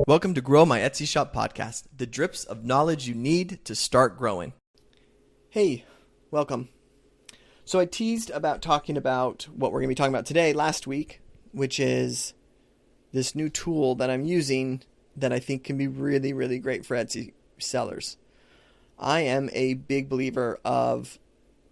Welcome to Grow My Etsy Shop podcast, the drips of knowledge you need to start growing. Hey, welcome. So I teased about talking about what we're going to be talking about today last week, which is this new tool that I'm using that I think can be really, really great for Etsy sellers. I am a big believer of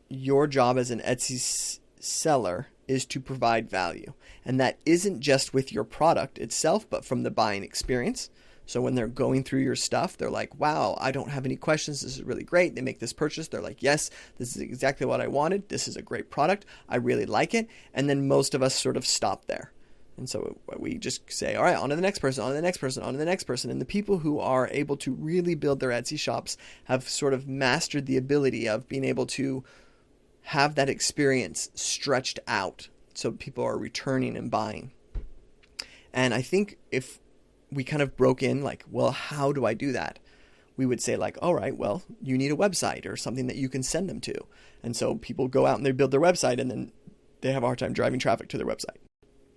your job as an Etsy seller is to provide value. And that isn't just with your product itself, but from the buying experience. So when they're going through your stuff, they're like, wow, I don't have any questions. This is really great. They make this purchase. They're like, yes, this is exactly what I wanted. This is a great product. I really like it. And then most of us sort of stop there. And so we just say, all right, on to the next person, on to the next person, on to the next person. And the people who are able to really build their Etsy shops have sort of mastered the ability of being able to have that experience stretched out so people are returning and buying. And I think if we kind of broke in like, well, how do I do that? We would say like, all right, well, you need a website or something that you can send them to. And so people go out and they build their website and then they have a hard time driving traffic to their website.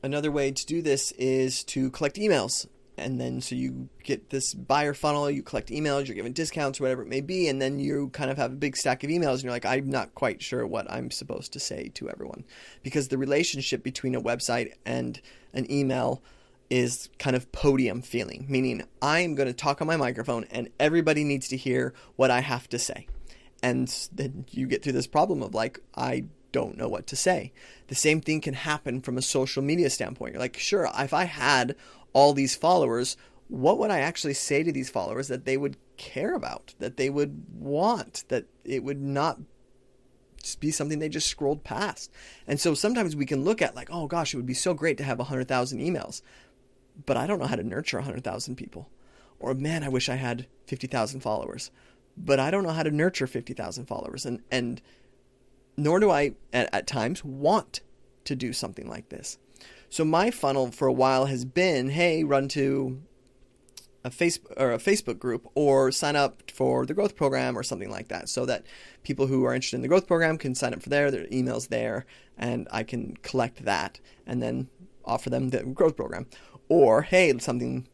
Another way to do this is to collect emails. And then so you get this buyer funnel, you collect emails, you're giving discounts, whatever it may be, and then you kind of have a big stack of emails and you're like, I'm not quite sure what I'm supposed to say to everyone. Because the relationship between a website and an email is kind of podium feeling, meaning I'm going to talk on my microphone and everybody needs to hear what I have to say. And then you get through this problem of like, I don't know what to say. The same thing can happen from a social media standpoint. You're like, sure, if I had all these followers, what would I actually say to these followers that they would care about, that they would want, that it would not be something they just scrolled past? And so sometimes we can look at like, oh gosh, it would be so great to have 100,000 emails, but I don't know how to nurture 100,000 people. Or man, I wish I had 50,000 followers, but I don't know how to nurture 50,000 followers. And nor do I at times want to do something like this. So my funnel for a while has been, hey, run to a Facebook group or sign up for the growth program or something like that, so that people who are interested in the growth program can sign up for their emails there, and I can collect that and then offer them the growth program. Or, hey, something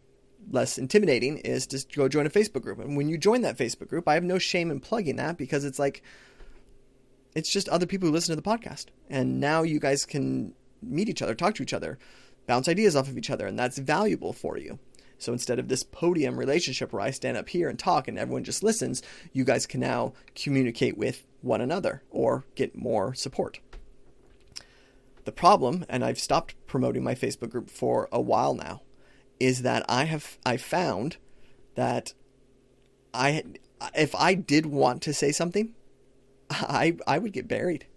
less intimidating is just go join a Facebook group. And when you join that Facebook group, I have no shame in plugging that, because it's like, it's just other people who listen to the podcast. And now you guys can meet each other, talk to each other, bounce ideas off of each other, and that's valuable for you. So instead of this podium relationship where I stand up here and talk and everyone just listens, you guys can now communicate with one another or get more support. The problem, and I've stopped promoting my Facebook group for a while now, is that I found that if I did want to say something, I would get buried.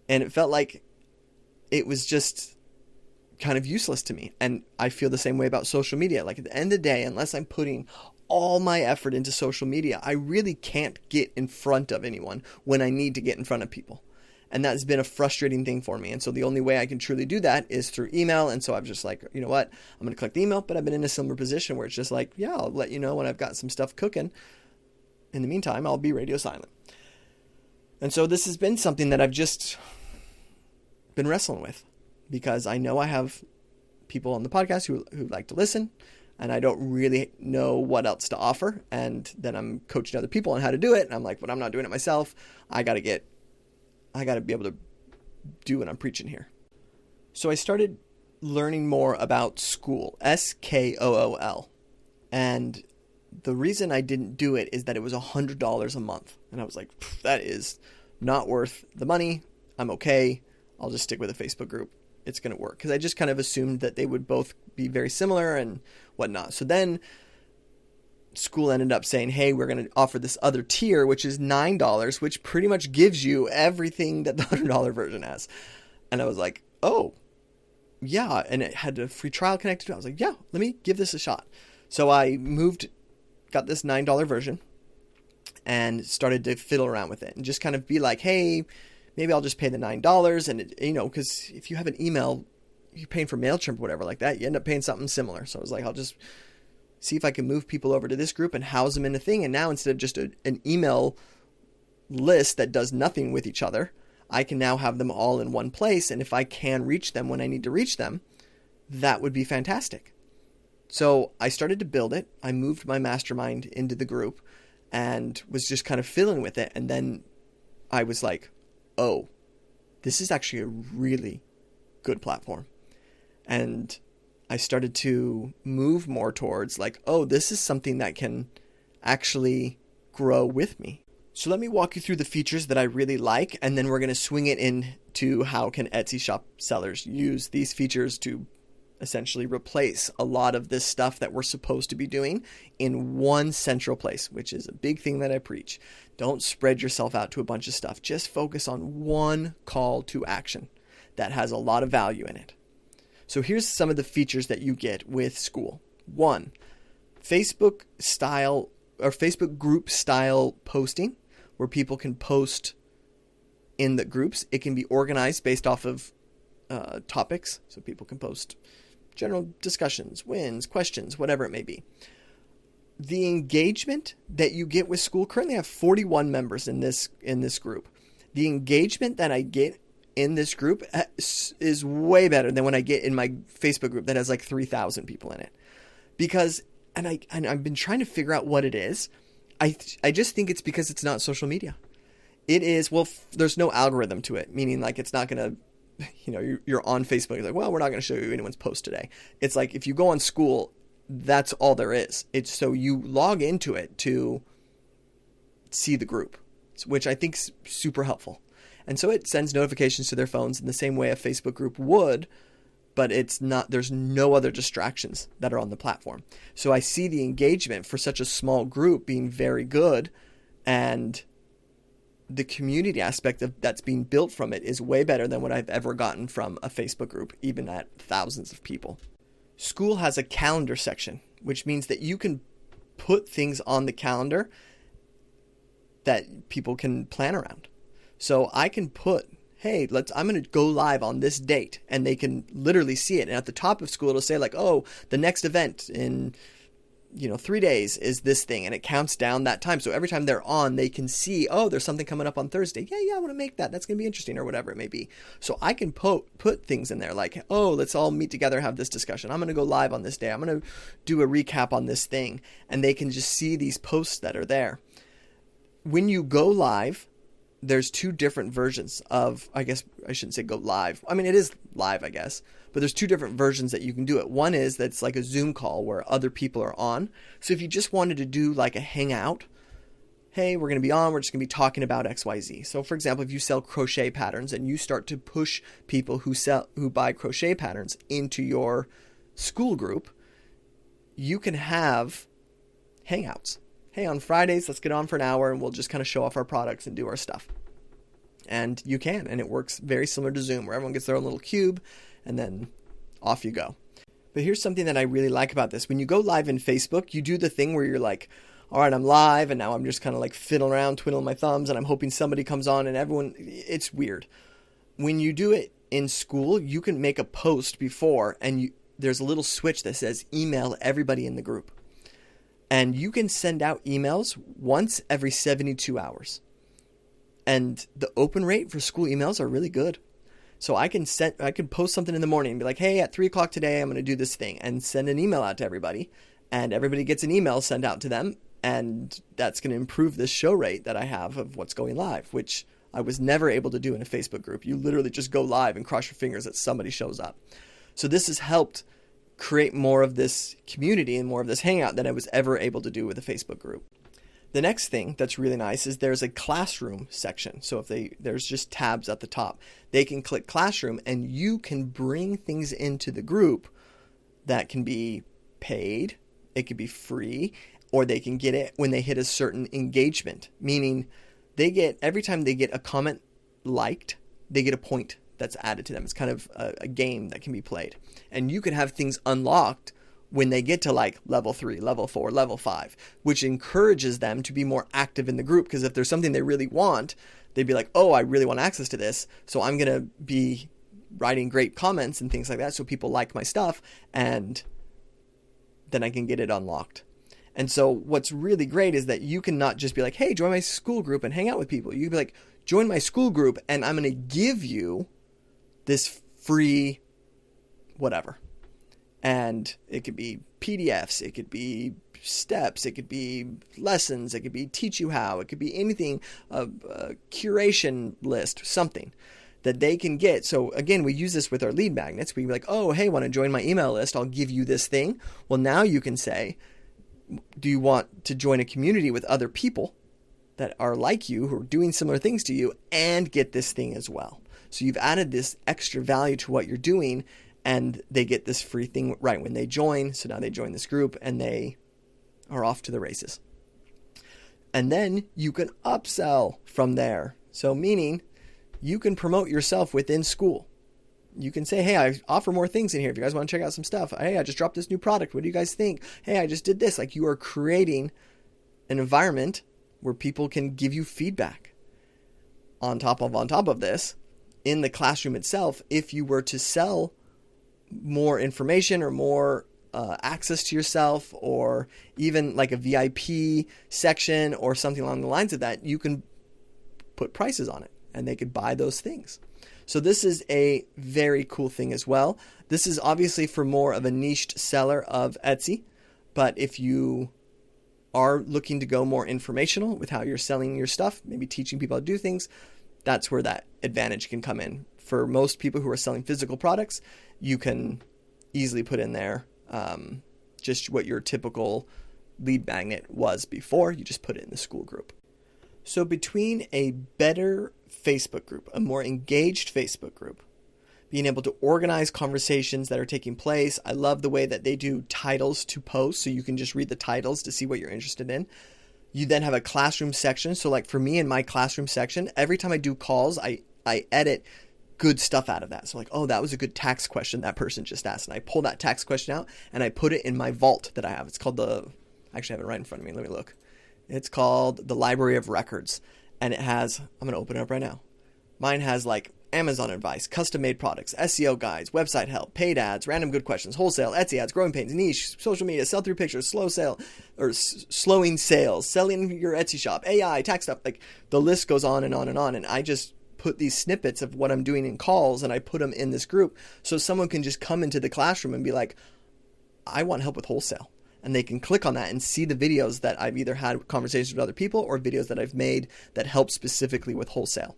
And it felt like it was just kind of useless to me. And I feel the same way about social media. Like at the end of the day, unless I'm putting all my effort into social media, I really can't get in front of anyone when I need to get in front of people. And that's been a frustrating thing for me. And so the only way I can truly do that is through email. And so I'm just like, you know what? I'm going to collect the email, but I've been in a similar position where it's just like, yeah, I'll let you know when I've got some stuff cooking. In the meantime, I'll be radio silent. And so this has been something that I've just been wrestling with, because I know I have people on the podcast who like to listen, and I don't really know what else to offer. And then I'm coaching other people on how to do it. And I'm like, but I'm not doing it myself. I got to be able to do what I'm preaching here. So I started learning more about Skool, Skool. And the reason I didn't do it is that it was $100 a month. And I was like, that is not worth the money. I'm okay. I'll just stick with a Facebook group. It's going to work. Because I just kind of assumed that they would both be very similar and whatnot. So then Skool ended up saying, hey, we're going to offer this other tier, which is $9, which pretty much gives you everything that the $100 version has. And I was like, oh, yeah. And it had a free trial connected to it. I was like, yeah, let me give this a shot. So I got this $9 version and started to fiddle around with it and just kind of be like, hey, maybe I'll just pay the $9. And, because if you have an email, you're paying for MailChimp or whatever like that, you end up paying something similar. So I was like, I'll just see if I can move people over to this group and house them in a thing. And now instead of just an email list that does nothing with each other, I can now have them all in one place. And if I can reach them when I need to reach them, that would be fantastic. So I started to build it. I moved my mastermind into the group and was just kind of fiddling with it. And then I was like, oh, this is actually a really good platform. And I started to move more towards like, oh, this is something that can actually grow with me. So let me walk you through the features that I really like, and then we're going to swing it into how can Etsy shop sellers use these features to essentially replace a lot of this stuff that we're supposed to be doing in one central place, which is a big thing that I preach. Don't spread yourself out to a bunch of stuff. Just focus on one call to action that has a lot of value in it. So here's some of the features that you get with Skool. 1, Facebook style or Facebook group style posting, where people can post in the groups. It can be organized based off of topics. So people can post general discussions, wins, questions, whatever it may be. The engagement that you get with Skool, currently I have 41 members in this group. The engagement that I get in this group is way better than when I get in my Facebook group that has like 3,000 people in it. Because, and I've been trying to figure out what it is. I just think it's because it's not social media. It is, well, there's no algorithm to it, meaning like it's not going to, you're on Facebook, you're like, well, we're not going to show you anyone's post today. It's like if you go on Skool, that's all there is. It's so you log into it to see the group, which I think is super helpful. And so it sends notifications to their phones in the same way a Facebook group would, but it's not, there's no other distractions that are on the platform. So I see the engagement for such a small group being very good, and the community aspect that's being built from it is way better than what I've ever gotten from a Facebook group, even at thousands of people. Skool has a calendar section, which means that you can put things on the calendar that people can plan around. So I can put, hey, I'm going to go live on this date, and they can literally see it. And at the top of Skool, it'll say like, oh, the next event in 3 days is this thing, and it counts down that time. So every time they're on, they can see, oh, there's something coming up on Thursday. Yeah, I want to make that. That's going to be interesting, or whatever it may be. So I can put things in there like, oh, let's all meet together, have this discussion. I'm going to go live on this day. I'm going to do a recap on this thing, and they can just see these posts that are there. When you go live, there's 2 different versions of, I guess I shouldn't say go live. I mean, it is live, I guess, but there's 2 different versions that you can do it. One is that's like a Zoom call where other people are on. So if you just wanted to do like a hangout, hey, we're going to be on, we're just going to be talking about XYZ. So for example, if you sell crochet patterns and you start to push people who buy crochet patterns into your Skool group, you can have hangouts. Hey, on Fridays, let's get on for an hour and we'll just kind of show off our products and do our stuff. And you can, and it works very similar to Zoom, where everyone gets their own little cube and then off you go. But here's something that I really like about this. When you go live in Facebook, you do the thing where you're like, all right, I'm live, and now I'm just kind of like fiddling around, twiddling my thumbs, and I'm hoping somebody comes on, and everyone, it's weird. When you do it in Skool, you can make a post before, and there's a little switch that says email everybody in the group. And you can send out emails once every 72 hours. And the open rate for Skool emails are really good. So I can post something in the morning and be like, hey, at 3 o'clock today, I'm going to do this thing, and send an email out to everybody. And everybody gets an email sent out to them. And that's going to improve this show rate that I have of what's going live, which I was never able to do in a Facebook group. You literally just go live and cross your fingers that somebody shows up. So this has helped create more of this community and more of this hangout than I was ever able to do with a Facebook group. The next thing that's really nice is there's a classroom section. So if there's just tabs at the top, they can click classroom and you can bring things into the group that can be paid, it could be free, or they can get it when they hit a certain engagement, meaning every time they get a comment liked, they get a point that's added to them. It's kind of a game that can be played. And you can have things unlocked when they get to like level 3, level 4, level 5, which encourages them to be more active in the group. Because if there's something they really want, they'd be like, oh, I really want access to this. So I'm going to be writing great comments and things like that so people like my stuff, and then I can get it unlocked. And so what's really great is that you can not just be like, hey, join my Skool group and hang out with people. You can be like, join my Skool group and I'm going to give you this free whatever. And it could be PDFs, it could be steps, it could be lessons, it could be teach you how, it could be anything, a curation list, something that they can get. So again, we use this with our lead magnets. We be like, oh, hey, want to join my email list? I'll give you this thing. Well, now you can say, do you want to join a community with other people that are like you, who are doing similar things to you, and get this thing as well? So you've added this extra value to what you're doing, and they get this free thing right when they join. So now they join this group and they are off to the races. And then you can upsell from there. So meaning you can promote yourself within school. You can say, hey, I offer more things in here. If you guys want to check out some stuff. Hey, I just dropped this new product. What do you guys think? Hey, I just did this. Like, you are creating an environment where people can give you feedback. On top of this, in the classroom itself, if you were to sell more information or more access to yourself, or even like a VIP section or something along the lines of that, you can put prices on it and they could buy those things. So this is a very cool thing as well. This is obviously for more of a niched seller of Etsy, but if you are looking to go more informational with how you're selling your stuff, maybe teaching people how to do things, that's where that advantage can come in. For most people who are selling physical products, you can easily put in there just what your typical lead magnet was before. You just put it in the school group. So between a better Facebook group, a more engaged Facebook group, being able to organize conversations that are taking place. I love the way that they do titles to posts, so you can just read the titles to see what you're interested in. You then have a classroom section. So like for me in my classroom section, every time I do calls, I edit good stuff out of that. So like, oh, that was a good tax question that person just asked. And I pull that tax question out and I put it in my vault that I have. It's called I actually have it right in front of me. Let me look. It's called the Library of Records. And it has, I'm going to open it up right now. Mine has like Amazon advice, custom made products, SEO guides, website help, paid ads, random good questions, wholesale, Etsy ads, growing pains, niche, social media, sell through pictures, slowing sales, selling your Etsy shop, AI, tax stuff. Like the list goes on and on and on. And I just put these snippets of what I'm doing in calls and I put them in this group. So someone can just come into the classroom and be like, I want help with wholesale. And they can click on that and see the videos that I've either had conversations with other people or videos that I've made that help specifically with wholesale.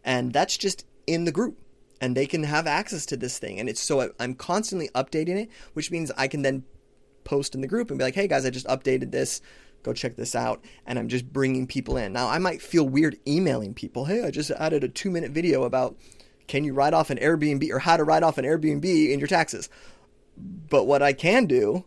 And that's just in the group, and they can have access to this thing. And it's so I'm constantly updating it, which means I can then post in the group and be like, hey guys, I just updated this. Go check this out. And I'm just bringing people in. Now I might feel weird emailing people. Hey, I just added a 2-minute video about can you write off an Airbnb or how to write off an Airbnb in your taxes. But what I can do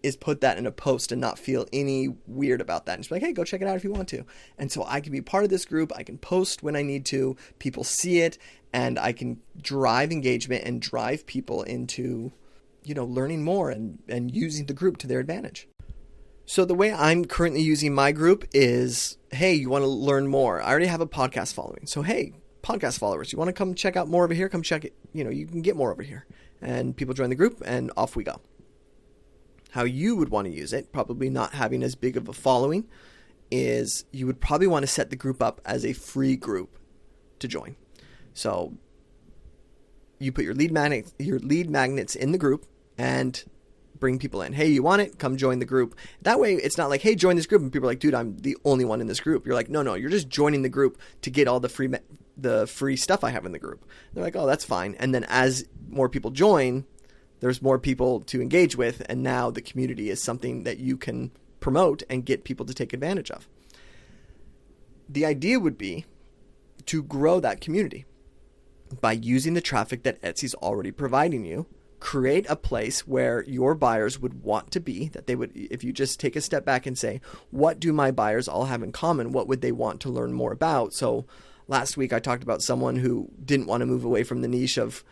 is put that in a post and not feel any weird about that. And just be like, hey, go check it out if you want to. And so I can be part of this group. I can post when I need to. People see it, and I can drive engagement and drive people into, learning more and using the group to their advantage. So the way I'm currently using my group is, hey, you want to learn more? I already have a podcast following. So, hey, podcast followers, you want to come check out more over here? Come check it. You can get more over here. And people join the group and off we go. How you would want to use it, probably not having as big of a following, is you would probably want to set the group up as a free group to join. So you put your lead magnets in the group and bring people in. Hey, you want it? Come join the group. That way it's not like, hey, join this group. And people are like, dude, I'm the only one in this group. You're like, no, you're just joining the group to get all the free stuff I have in the group. They're like, oh, that's fine. And then as more people join, there's more people to engage with, and now the community is something that you can promote and get people to take advantage of. The idea would be to grow that community by using the traffic that Etsy's already providing you. Create a place where your buyers would want to be, that they would, if you just take a step back and say, what do my buyers all have in common? What would they want to learn more about? So last week I talked about someone who didn't want to move away from the niche of,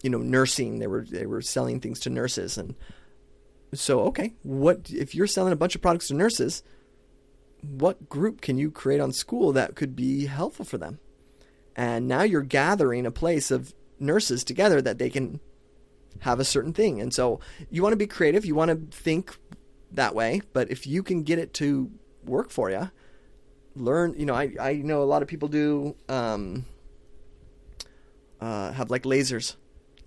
nursing. They were selling things to nurses. And so, okay, what if you're selling a bunch of products to nurses, what group can you create on school that could be helpful for them? And now you're gathering a place of nurses together that they can have a certain thing. And so you want to be creative. You want to think that way. But if you can get it to work for you, learn, I know a lot of people do have like lasers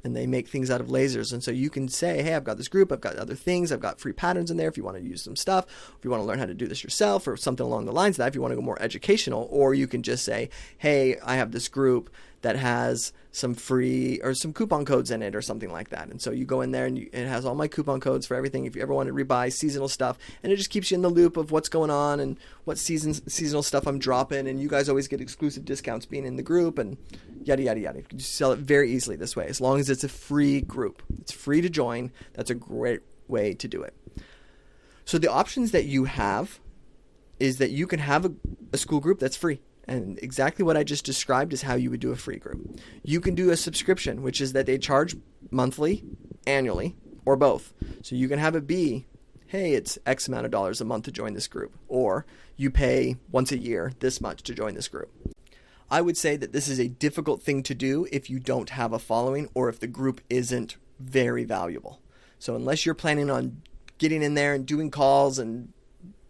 and they make things out of lasers. And so you can say, hey, I've got this group, I've got other things, I've got free patterns in there if you want to use some stuff, if you want to learn how to do this yourself or something along the lines of that, if you want to go more educational. Or you can just say, hey, I have this group that has some free or some coupon codes in it or something like that. And so you go in there and it has all my coupon codes for everything if you ever want to rebuy seasonal stuff, and it just keeps you in the loop of what's going on and what seasonal stuff I'm dropping, and you guys always get exclusive discounts being in the group and yada yada yada. You can just sell it very easily this way, as long as it's a free group. It's free to join. That's a great way to do it. So the options that you have is that you can have a school group that's free. And exactly what I just described is how you would do a free group. You can do a subscription, which is that they charge monthly, annually, or both. So you can have it be, hey, it's X amount of dollars a month to join this group. Or you pay once a year this much to join this group. I would say that this is a difficult thing to do if you don't have a following or if the group isn't very valuable. So unless you're planning on getting in there and doing calls and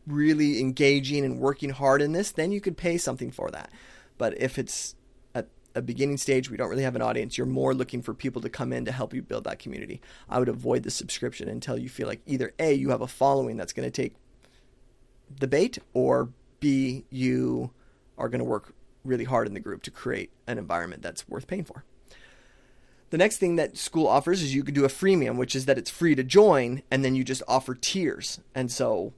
really engaging and working hard in this, then you could pay something for that. But if it's at a beginning stage, we don't really have an audience, you're more looking for people to come in to help you build that community, I would avoid the subscription until you feel like either A, you have a following that's going to take the bait, or B, you are going to work really hard in the group to create an environment that's worth paying for. The next thing that Skool offers is you can do a freemium, which is that it's free to join, and then you just offer tiers. And so,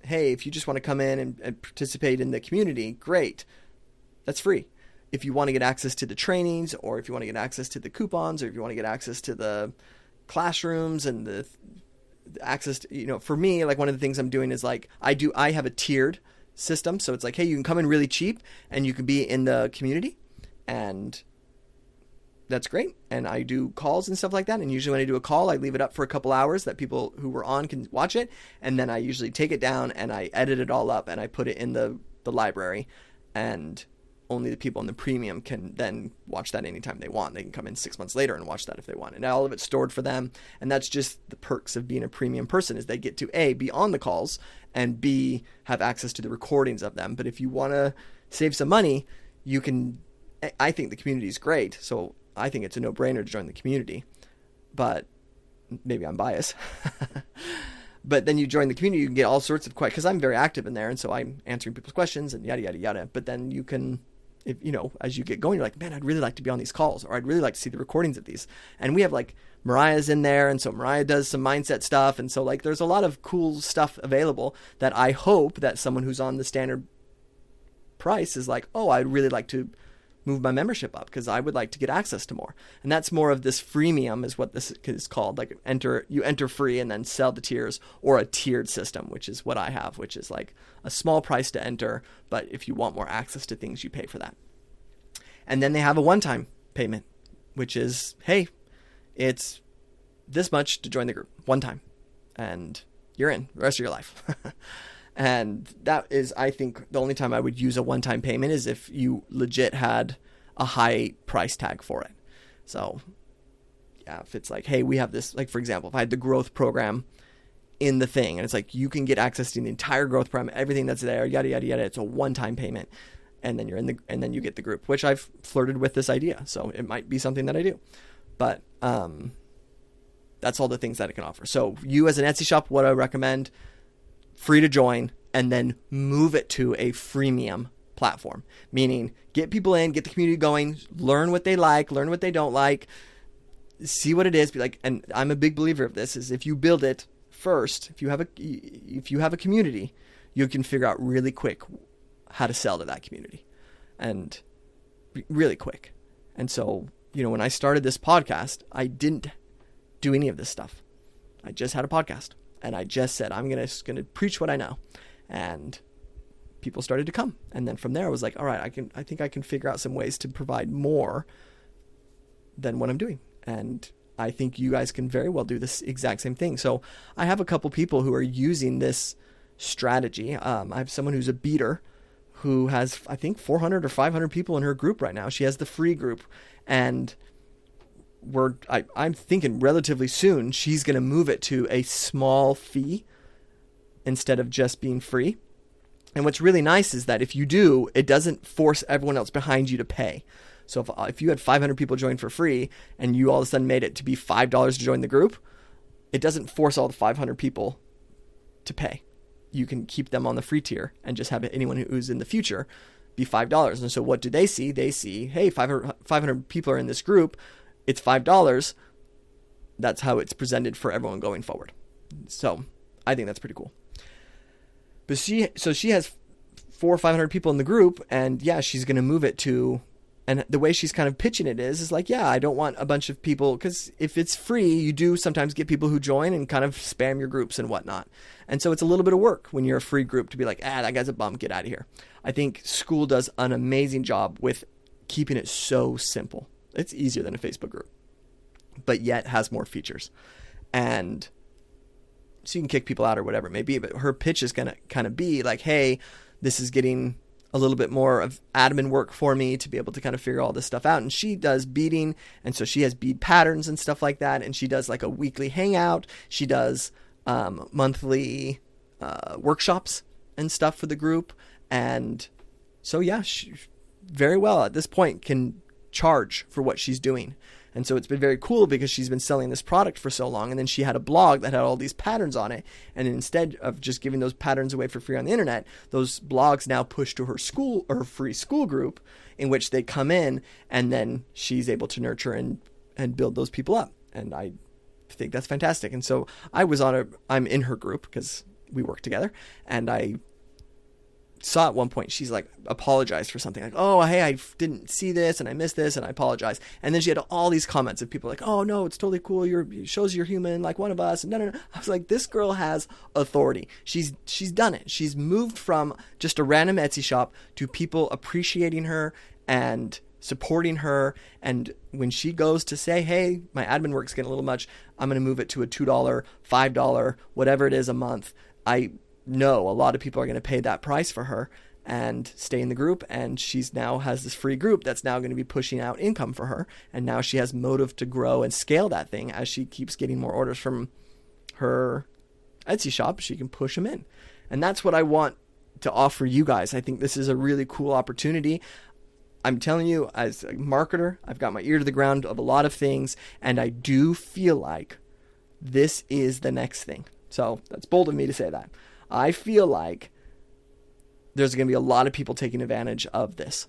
hey, if you just want to come in and participate in the community, great. That's free. If you want to get access to the trainings, or if you want to get access to the coupons, or if you want to get access to the classrooms and the access to, for me, like one of the things I'm doing is like, I have a tiered system. So it's like, hey, you can come in really cheap and you can be in the community, and that's great. And I do calls and stuff like that. And usually when I do a call, I leave it up for a couple hours that people who were on can watch it. And then I usually take it down and I edit it all up and I put it in the library. And only the people in the premium can then watch that anytime they want. They can come in 6 months later and watch that if they want. And all of it's stored for them. And that's just the perks of being a premium person, is they get to A, be on the calls, and B, have access to the recordings of them. But if you want to save some money, you can, I think the community is great. So I think it's a no-brainer to join the community, but maybe I'm biased. But then you join the community, you can get all sorts of questions, because I'm very active in there, and so I'm answering people's questions and yada, yada, yada. But then you can, if as you get going, you're like, man, I'd really like to be on these calls, or I'd really like to see the recordings of these. And we have like Mariah's in there, and so Mariah does some mindset stuff, and so like there's a lot of cool stuff available that I hope that someone who's on the standard price is like, oh, I'd really like to move my membership up because I would like to get access to more. And that's more of this freemium is what this is called. Like you enter free and then sell the tiers, or a tiered system, which is what I have, which is like a small price to enter, but if you want more access to things, you pay for that. And then they have a one-time payment, which is, hey, it's this much to join the group, one time, and you're in the rest of your life. And that is, I think, the only time I would use a one-time payment is if you legit had a high price tag for it. So, yeah, if it's like, hey, we have this, like, for example, if I had the growth program in the thing, and it's like, you can get access to the entire growth program, everything that's there, yada, yada, yada, it's a one-time payment. And then and then you get the group, which I've flirted with this idea. So it might be something that I do. But that's all the things that it can offer. So you as an Etsy shop, what I recommend, free to join, and then move it to a freemium platform, meaning get people in, get the community going, learn what they like, learn what they don't like, see what it is. Be like, and I'm a big believer of this, is if you build it first, if you have a community, you can figure out really quick how to sell to that community, and really quick. And so, when I started this podcast, I didn't do any of this stuff. I just had a podcast. And I just said, I'm gonna preach what I know, and people started to come. And then from there, I was like, all right, I think I can figure out some ways to provide more than what I'm doing. And I think you guys can very well do this exact same thing. So I have a couple people who are using this strategy. I have someone who's a beater who has, I think, 400 or 500 people in her group right now. She has the free group, and I'm thinking relatively soon she's going to move it to a small fee instead of just being free. And what's really nice is that if you do, it doesn't force everyone else behind you to pay. So if you had 500 people join for free and you all of a sudden made it to be $5 to join the group, it doesn't force all the 500 people to pay. You can keep them on the free tier and just have anyone who's in the future be $5. And so what do they see? They see, hey, 500 people are in this group. It's $5. That's how it's presented for everyone going forward. So I think that's pretty cool. But she has 400 or 500 people in the group, and yeah, she's going to move it to, and the way she's kind of pitching it is like, yeah, I don't want a bunch of people, because if it's free, you do sometimes get people who join and kind of spam your groups and whatnot. And so it's a little bit of work when you're a free group to be like, that guy's a bum, get out of here. I think Skool does an amazing job with keeping it so simple. It's easier than a Facebook group, but yet has more features. And so you can kick people out or whatever it may be, but her pitch is going to kind of be like, hey, this is getting a little bit more of admin work for me to be able to kind of figure all this stuff out. And she does beading, and so she has bead patterns and stuff like that, and she does like a weekly hangout. She does monthly workshops and stuff for the group. And so, yeah, she very well at this point can charge for what she's doing. And so it's been very cool because she's been selling this product for so long. And then she had a blog that had all these patterns on it. And instead of just giving those patterns away for free on the internet, those blogs now push to her school or her free school group, in which they come in, and then she's able to nurture and build those people up. And I think that's fantastic. And so I'm in her group because we work together, and I saw at one point she's like apologized for something, like, oh, hey, I didn't see this and I missed this and I apologize. And then she had all these comments of people like, oh no, it's totally cool, it shows you're human like one of us. No. I was like, this girl has authority. She's done it. She's moved from just a random Etsy shop to people appreciating her and supporting her. And when she goes to say, hey, my admin work's getting a little much, I'm going to move it to a $2, $5, whatever it is a month, I know a lot of people are going to pay that price for her and stay in the group. And she's now has this free group that's now going to be pushing out income for her. And now she has motive to grow and scale that thing as she keeps getting more orders from her Etsy shop. She can push them in. And that's what I want to offer you guys. I think this is a really cool opportunity. I'm telling you, as a marketer, I've got my ear to the ground of a lot of things, and I do feel like this is the next thing. So that's bold of me to say that. I feel like there's going to be a lot of people taking advantage of this.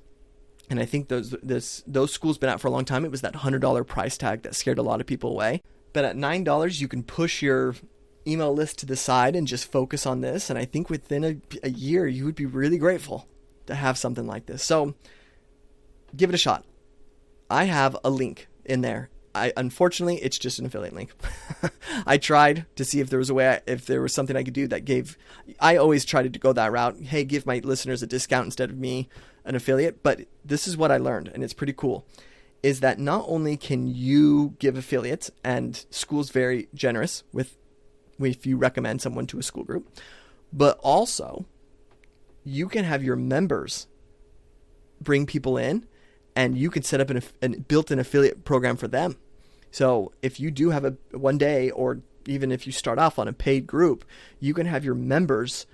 And I think those Skool's been out for a long time. It was that $100 price tag that scared a lot of people away. But at $9, you can push your email list to the side and just focus on this. And I think within a year, you would be really grateful to have something like this. So give it a shot. I have a link in there. Unfortunately, it's just an affiliate link. I tried to see if there was a way, if there was something I could do that I always tried to go that route. Hey, give my listeners a discount instead of me an affiliate. But this is what I learned, and it's pretty cool, is that not only can you give affiliates, and Skool's very generous if you recommend someone to a Skool group, but also you can have your members bring people in, and you can set up a built-in affiliate program for them. So if you do have one day, or even if you start off on a paid group, you can have your members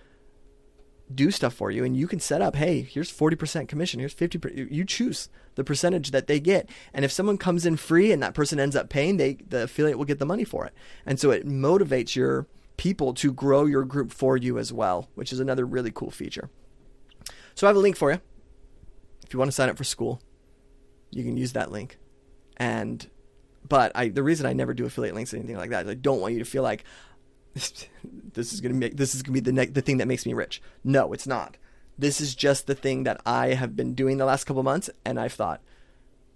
do stuff for you, and you can set up, hey, here's 40% commission, here's 50%. You choose the percentage that they get. And if someone comes in free and that person ends up paying, the affiliate will get the money for it. And so it motivates your people to grow your group for you as well, which is another really cool feature. So I have a link for you. If you want to sign up for Skool, you can use that link. But the reason I never do affiliate links or anything like that is I don't want you to feel like this is going to be the thing that makes me rich. No, it's not. This is just the thing that I have been doing the last couple months, and I've thought,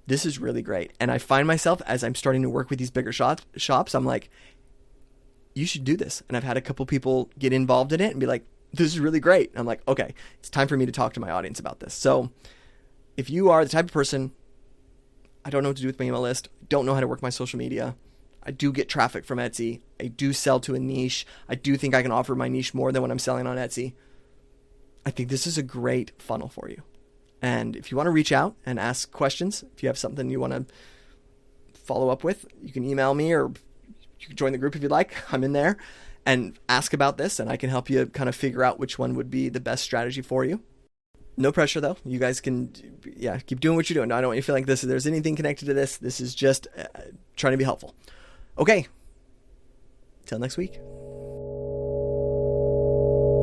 this is really great. And I find myself, as I'm starting to work with these bigger shops, I'm like, you should do this. And I've had a couple people get involved in it and be like, this is really great. And I'm like, okay, it's time for me to talk to my audience about this. So if you are the type of person, I don't know what to do with my email list, don't know how to work my social media, I do get traffic from Etsy, I do sell to a niche, I do think I can offer my niche more than what I'm selling on Etsy, I think this is a great funnel for you. And if you want to reach out and ask questions, if you have something you want to follow up with, you can email me, or you can join the group if you'd like. I'm in there, and ask about this, and I can help you kind of figure out which one would be the best strategy for you. No pressure, though. You guys can, keep doing what you're doing. I don't want you to feel like there's anything connected to this. This is just trying to be helpful. Okay. Till next week.